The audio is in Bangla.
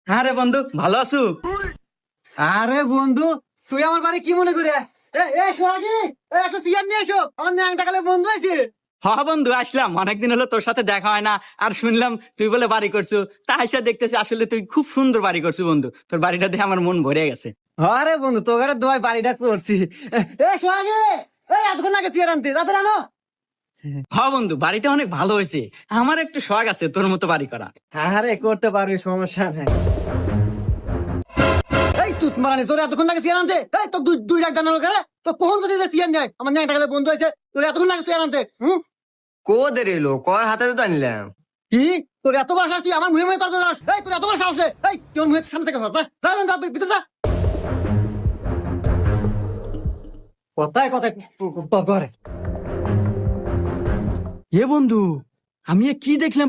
হ্যাঁ রে বন্ধু, ভালো আছো? আরে বন্ধু, তুই আমার বাড়ি কি মনে করে? সোহাগী, একটা চেয়ার নিয়ে এসো, আমার ন্যাংটা কালে বন্ধু আছে। হ্যাঁ বন্ধু, আসলাম। অনেকদিন হলো তোর সাথে দেখা হয় না। আর শুনলাম তুই বলে বাড়ি করছো, তা এসে দেখতেছি আসলে তুই খুব সুন্দর বাড়ি করছো বন্ধু। তোর বাড়িটা দেখে আমার মন ভরে গেছে। আরে বন্ধু, তোর দোয়ায় বাড়িটা করছি। সোহাগী, এতক্ষণ লাগে চেয়ার আনতে, তাড়াতাড়ি আনো। হ্যাঁ বন্ধু, বাড়িটা অনেক ভালো হয়েছে। আমার একটু শখ আছে তোর মতো বাড়ি করা। আরে করতে পারবি, সমস্যা নাই। এই তুই মারানি, তোর এতক্ষণ লাগে চেয়ার আনতে? এই তো দুই দুই লাখ জানালো করে তো কখন কোথায় চেয়ার নেয়? আমার ন্যাংটা কালে বন্ধু আছে, তোর এতক্ষণ লাগে চেয়ার আনতে? কোদের এলো কর হাতে তো আনলাম। কি তোর এত বড় সাহস? তুই আমার মুহে মুহে তর্ক করিস? এই তোর এত বড় সাহস রে? এই তুই আমার মুহের সামনে থেকে সর, যা যা যা, ভিতরে যা। কথায় কথায় তর্ক করে। এ বন্ধু, আমি এ কি দেখলাম?